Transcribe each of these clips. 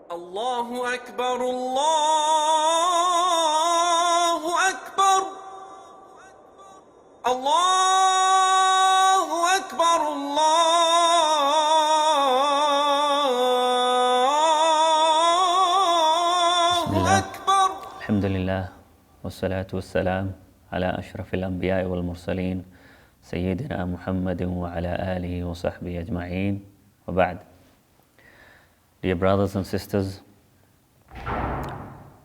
الله أكبر الله أكبر الله أكبر الله أكبر. الحمد لله والصلاة والسلام على أشرف الأنبياء والمرسلين سيدنا محمد وعلى آله وصحبه أجمعين وبعد. Dear brothers and sisters,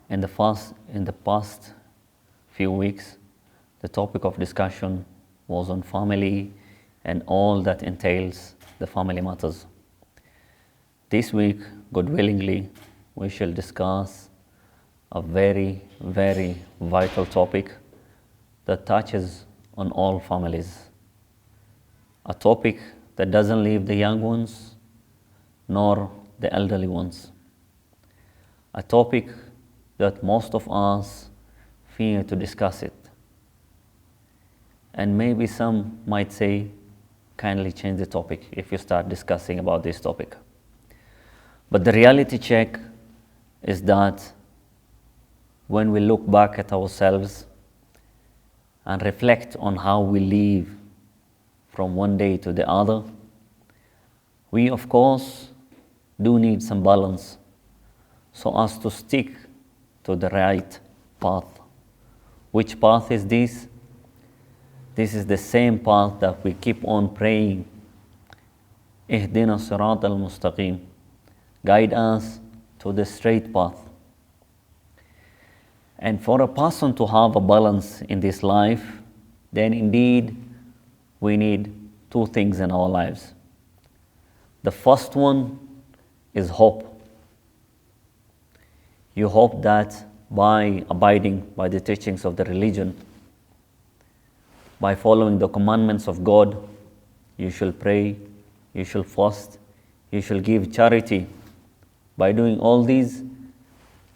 in the past few weeks, the topic of discussion was on family and all that entails the family matters. This week, God willingly, we shall discuss a very, very vital topic that touches on all families. A topic that doesn't leave the young ones nor the elderly ones. A topic that most of us fear to discuss it. And maybe some might say, kindly change the topic if you start discussing about this topic. But the reality check is that when we look back at ourselves and reflect on how we live from one day to the other, we of course do need some balance so as to stick to the right path. Which path is this? This is the same path that we keep on praying. Ihdina sirat al-mustaqim. Guide us to the straight path. And for a person to have a balance in this life, then indeed we need two things in our lives. The first one is hope. You hope that by abiding by the teachings of the religion, by following the commandments of God, you shall pray, you shall fast, you shall give charity. By doing all these,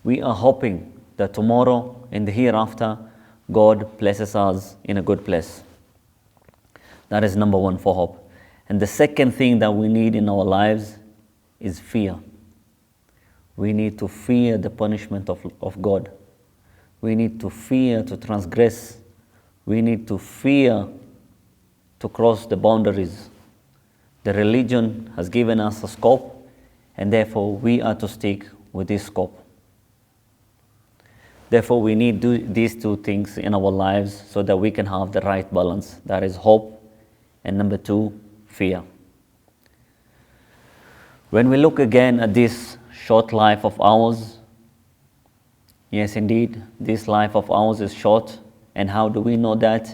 we are hoping that tomorrow, in the hereafter, God places us in a good place. That is number one for hope. And the second thing that we need in our lives is fear. We need to fear the punishment of God. We need to fear to transgress. We need to fear to cross the boundaries. The religion has given us a scope, and therefore we are to stick with this scope. Therefore, we need these two things in our lives so that we can have the right balance. That is hope, and number two, fear. When we look again at this short life of ours, yes, indeed, this life of ours is short. And how do we know that?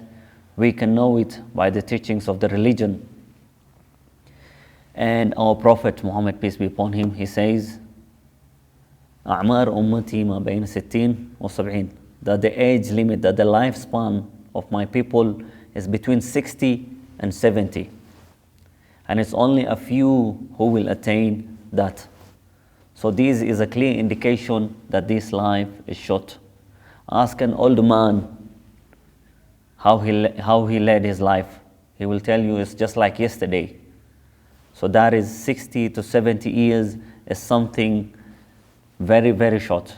We can know it by the teachings of the religion. And our Prophet Muhammad, peace be upon him, he says, أعمار أمتي ما بين 60 و 70, that the age limit, that the lifespan of my people is between 60 and 70. And it's only a few who will attain that. So this is a clear indication that this life is short. Ask an old man how he led his life. He will tell you it's just like yesterday. So that is 60 to 70 years is something very, very short.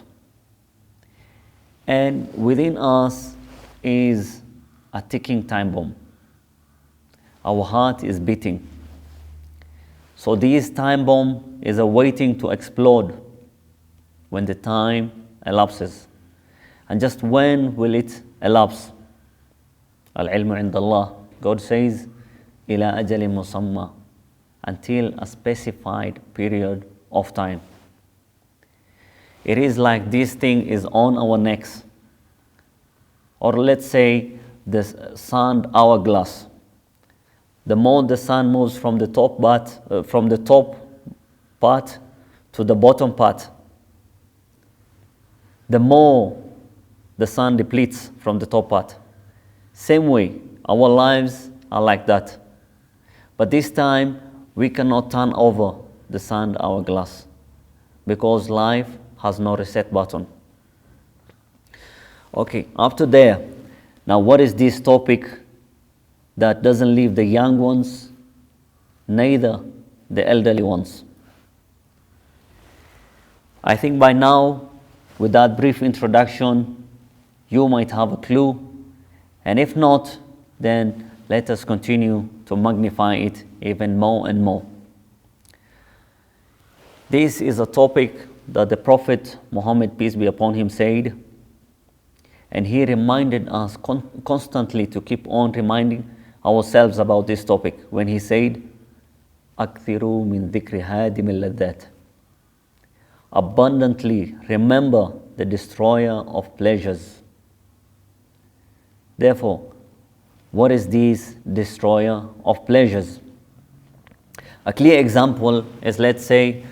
And within us is a ticking time bomb. Our heart is beating. So this time bomb is awaiting to explode when the time elapses. And just when will it elapse? Al-ilmu indallah. God says, ila ajali musamma, until a specified period of time. It is like this thing is on our necks. Or let's say the sand hourglass. The more the sun moves from the top part to the bottom part, the more the sun depletes from the top part. Same way, our lives are like that. But this time, we cannot turn over the sand hourglass because life has no reset button. Okay, up to there. Now, what is this topic that doesn't leave the young ones, neither the elderly ones? I think by now, with that brief introduction, you might have a clue, and if not, then let us continue to magnify it even more and more. This is a topic that the Prophet Muhammad, peace be upon him, said, and he reminded us constantly to keep on reminding ourselves about this topic when he said, أكثروا من ذكر هادم اللذات. Abundantly remember the destroyer of pleasures. Therefore, what is this destroyer of pleasures? A clear example is, let's say,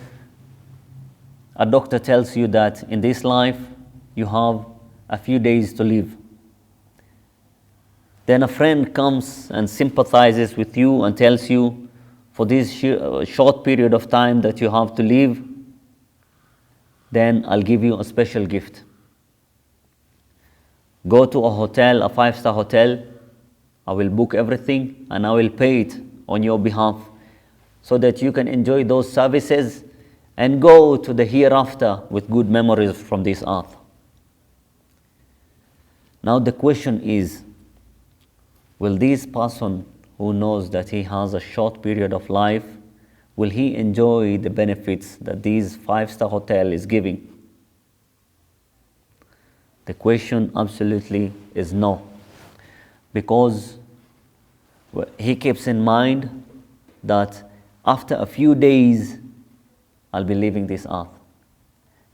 a doctor tells you that in this life you have a few days to live. Then a friend comes and sympathizes with you and tells you, for this short period of time that you have to live, then I'll give you a special gift. Go to a hotel, a 5-star hotel, I will book everything and I will pay it on your behalf so that you can enjoy those services and go to the hereafter with good memories from this earth. Now the question is, will this person who knows that he has a short period of life, will he enjoy the benefits that this 5-star hotel is giving? The question absolutely is no, because he keeps in mind that after a few days I'll be leaving this earth.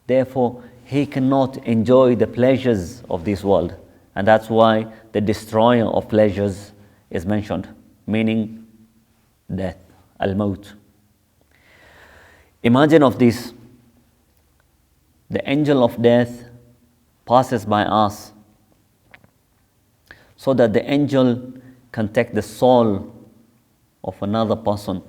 Therefore, he cannot enjoy the pleasures of this world, and that's why the destroyer of pleasures is mentioned, meaning death, al-maut. Imagine of this, the angel of death passes by us so that the angel can take the soul of another person.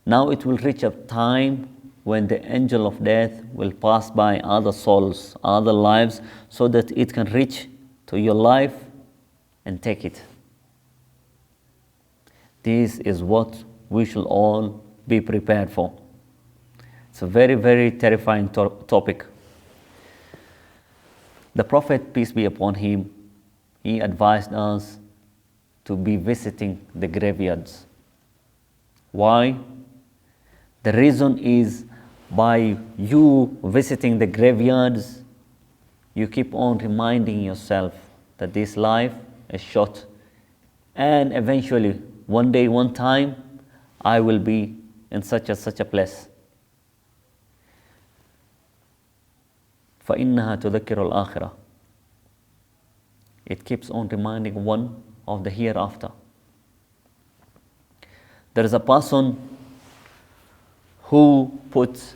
Now it will reach a time when the angel of death will pass by other souls, other lives, so that it can reach to your life and take it. This is what we should all be prepared for. It's a very, very terrifying topic. The Prophet, peace be upon him, he advised us to be visiting the graveyards. Why? The reason is, by you visiting the graveyards, you keep on reminding yourself that this life is short, and eventually, one day, one time, I will be in such a place. فَإِنَّهَا تُذَكِّرُ الْآخِرَةِ. It keeps on reminding one of the hereafter. There is a person who puts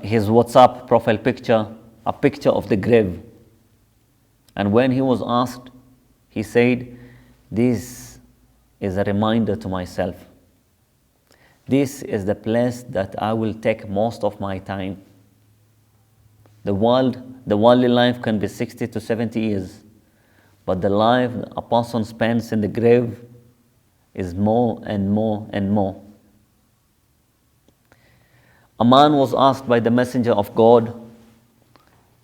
his WhatsApp profile picture, a picture of the grave. And when he was asked, he said, this is a reminder to myself. This is the place that I will take most of my time. The worldly life can be 60 to 70 years, but the life a person spends in the grave is more and more and more. A man was asked by the messenger of God,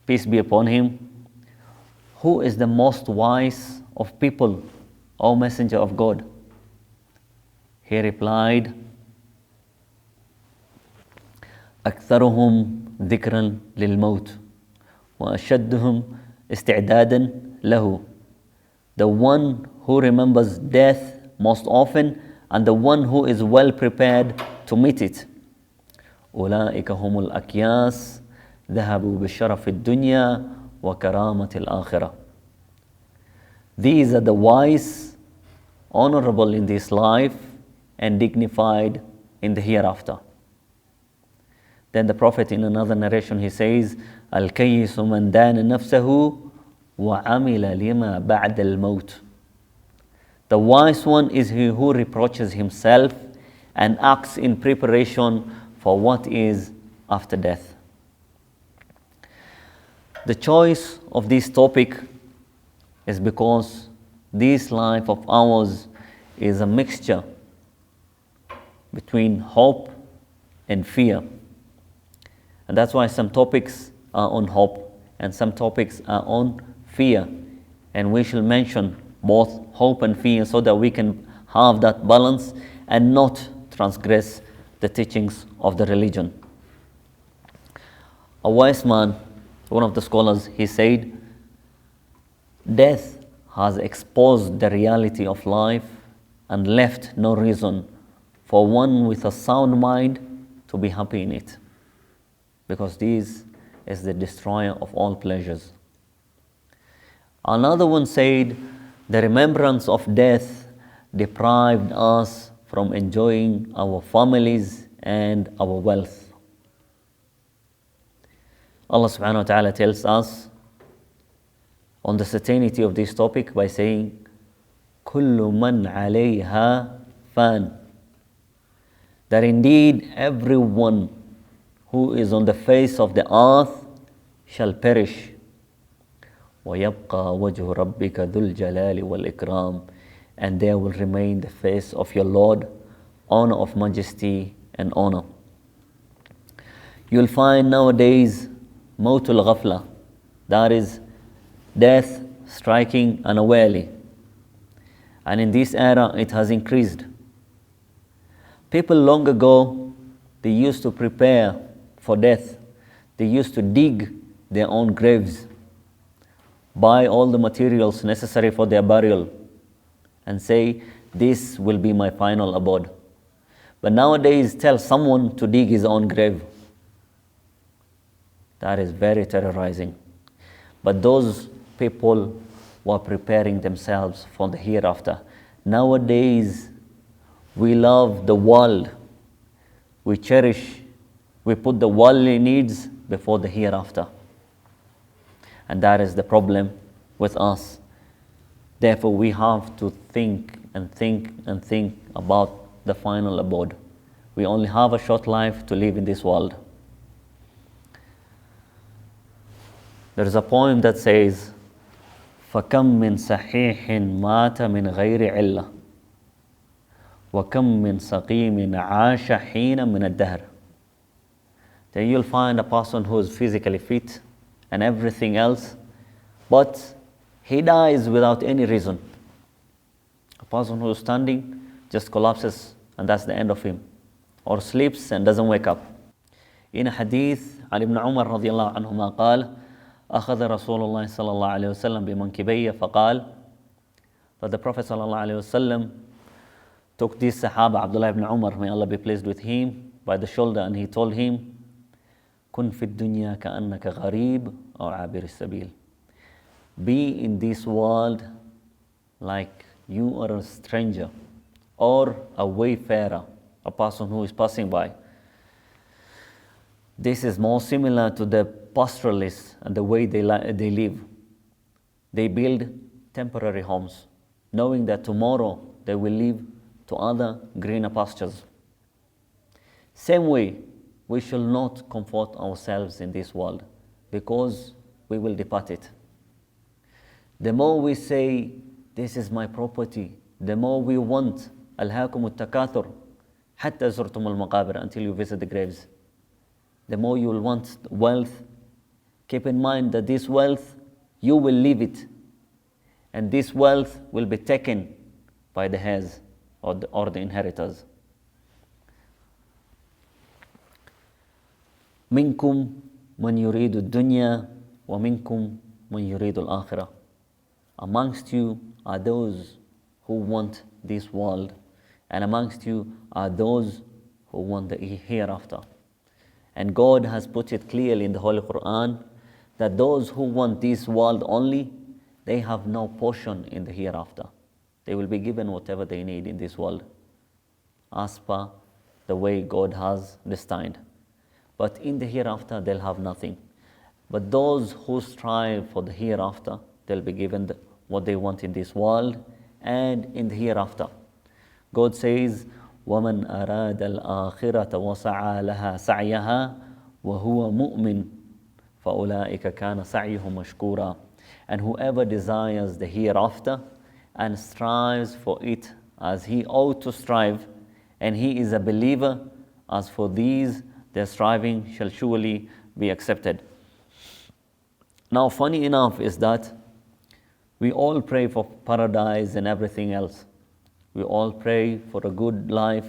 peace be upon him, who is the most wise of people, O messenger of God? He replied, أكثرهم ذكرا للموت وأشدهم استعدادا له. The one who remembers death most often and the one who is well prepared to meet it. أولئك هم الأكياس ذهبوا بشرف الدنيا وكرامة الآخرة. These are the wise, honorable in this life and dignified in the hereafter. Then the Prophet, in another narration, he says, الكيس من دان نفسه وعمل لما بعد الموت. The wise one is he who reproaches himself and acts in preparation for what is after death. The choice of this topic is because this life of ours is a mixture between hope and fear. And that's why some topics are on hope and some topics are on fear. And we shall mention both hope and fear so that we can have that balance and not transgress the teachings of the religion. A wise man, one of the scholars, he said, death has exposed the reality of life and left no reason for one with a sound mind to be happy in it, because this is the destroyer of all pleasures. Another one said, the remembrance of death deprived us from enjoying our families and our wealth. Allah subhanahu wa ta'ala tells us on the certainty of this topic by saying, كُلُّ مَنْ عَلَيْهَا فَانٍ, that indeed everyone who is on the face of the earth shall perish. وَيَبْقَى وَجْهُ رَبِّكَ ذُو الْجَلَالِ وَالْإِكْرَامِ, and there will remain the face of your Lord, honor of majesty and honor. You'll find nowadays mawtul ghafla, that is death striking unawarely. And in this era it has increased. People long ago, they used to prepare for death. They used to dig their own graves, buy all the materials necessary for their burial, and say, this will be my final abode. But nowadays, tell someone to dig his own grave. That is very terrorizing. But those people were preparing themselves for the hereafter. Nowadays, we love the world. We cherish, we put the worldly needs before the hereafter. And that is the problem with us. Therefore, we have to think and think and think about the final abode. We only have a short life to live in this world. There is a poem that says, فَكَمْ مِنْ صَحِيحٍ مَاتَ مِنْ غَيْرِ عِلَّةٍ وَكَمْ مِنْ سَقِيمٍ عَاشَ حِينًا مِنَ الدَّهْرِ. Then you'll find a person who is physically fit and everything else, but he dies without any reason. A person who is standing just collapses and that's the end of him, or sleeps and doesn't wake up. In a hadith, عن ابن عمر رضي الله عنهما قال, أخذ رسول الله صلى الله عليه وسلم بمنكبيه فقال, that the Prophet صلى الله عليه وسلم took this Sahaba, Abdullah ibn Umar, may Allah be pleased with him, by the shoulder, and he told him, كن في الدنيا كأنك غريب أو عابر السبيل. Be in this world like you are a stranger or a wayfarer, a person who is passing by. This is more similar to the pastoralists and the way they live. They build temporary homes, knowing that tomorrow they will live to other greener pastures. Same way, we shall not comfort ourselves in this world because we will depart it. The more we say, this is my property, the more we want, ألهاكم التكاثر حتى زرتم المقابر, until you visit the graves. The more you will want wealth, keep in mind that this wealth, you will leave it. And this wealth will be taken by the heirs or the inheritors. منكم من يريد الدنيا ومنكم من يريد الآخرة. Amongst you are those who want this world, and amongst you are those who want the hereafter. And God has put it clearly in the Holy Quran that those who want this world only, they have no portion in the hereafter. They will be given whatever they need in this world, as per the way God has destined. But in the hereafter, they'll have nothing. But those who strive for the hereafter, they'll be given what they want in this world and in the hereafter. God says, وَمَنْ أَرَادَ الْآخِرَةَ وَسَعَى لَهَا سَعْيَهَا وَهُوَ مُؤْمِنٌ فَأُولَٰئِكَ كَانَ سَعْيُهُمْ مَشْكُورًا. And whoever desires the hereafter and strives for it as he ought to strive, and he is a believer, as for these, their striving shall surely be accepted. Now, funny enough is that we all pray for paradise and everything else. We all pray for a good life.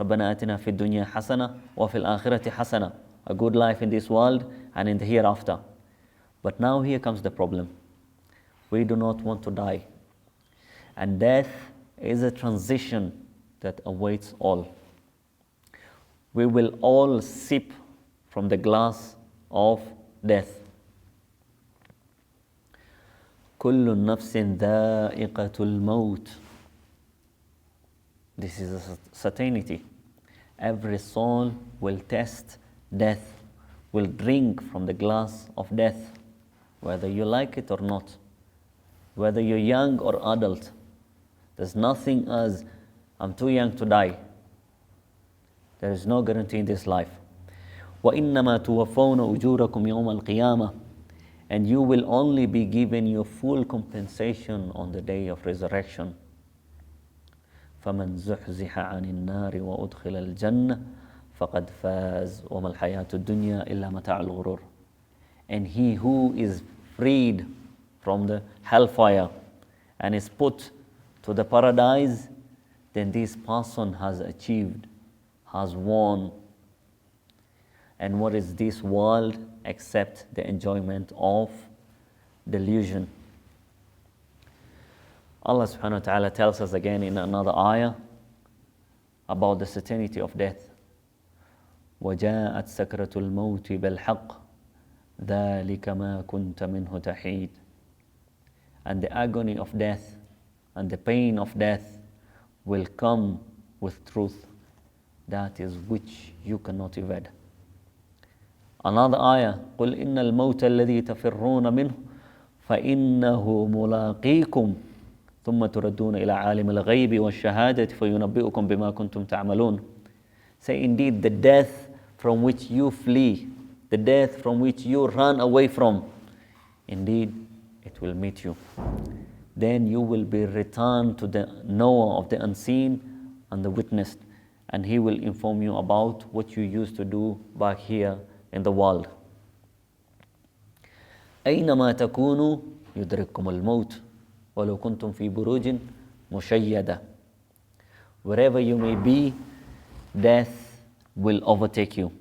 رَبَّنَا آتِنَا فِي الدُّنْيَا حَسَنَةً وَفِي الْآخِرَةِ حَسَنَةً. A good life in this world and in the hereafter. But now here comes the problem. We do not want to die. And death is a transition that awaits all. We will all sip from the glass of death. كل نفس ذائقة الموت. This is a certainty. Every soul will test death, will drink from the glass of death, whether you like it or not, whether you're young or adult. There's nothing as, I'm too young to die. There is no guarantee in this life. وَإِنَّمَا تُوَفَّوْنَ أُجُورَكُمْ يَوْمَ الْقِيَامَةِ. And you will only be given your full compensation on the day of resurrection. فَمَنْ زُحْزِحَ عَنِ النَّارِ وَأُدْخِلَ الْجَنَّةِ فَقَدْ فَازَ وَمَا الْحَيَاةُ الدُّنْيَا إِلَّا مَتَاعُ الْغُرُورِ. And he who is freed from the hellfire and is put to the paradise, then this person has achieved, has won. And what is this world except the enjoyment of delusion? Allah subhanahu wa ta'ala tells us again in another ayah about the certainty of death. وَجَاءَتْ سَكْرَةُ الْمَوْتِ بِالْحَقِّ ذَلِكَ مَا كُنْتَ مِنْهُ تَحِيدٌ. And the agony of death and the pain of death will come with truth. That is which you cannot evade. Another ayah, قُلْ إِنَّ الْمَوْتَ الَّذِي تَفِرُّونَ مِنْهُ فَإِنَّهُ مُلَاقِيكُمْ ثُمَّ تُرَدُّونَ إِلَى عَالِمِ الْغَيْبِ وَالشَّهَادَةِ فَيُنَبِّئُكُمْ بِمَا كُنْتُمْ تَعْمَلُونَ. Say, indeed, the death from which you flee, the death from which you run away from, indeed, it will meet you. Then you will be returned to the knower of the unseen and the witnessed, and he will inform you about what you used to do back here in the world. أينما تكونوا يدرككم الموت ولو كنتم في بروج مشيدة. Wherever you may be, death will overtake you.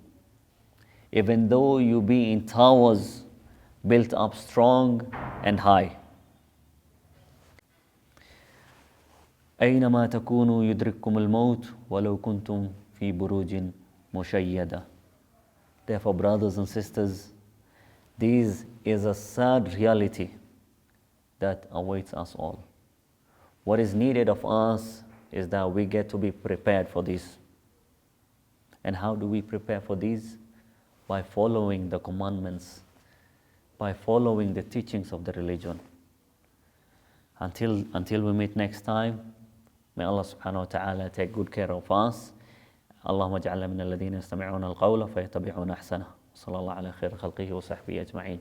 Even though you be in towers built up strong and high. أينما تكونوا يدرككم الموت ولو كنتم في بروج مشيدة. Therefore, brothers and sisters, this is a sad reality that awaits us all. What is needed of us is that we get to be prepared for this. And how do we prepare for this? By following the commandments, by following the teachings of the religion. Until we meet next time, may Allah subhanahu wa ta'ala take good care of us. اللهم اجعلنا من الذين يستمعون القول فيتبعون أحسنه. صلى الله على خير خلقه وصحبه أجمعين.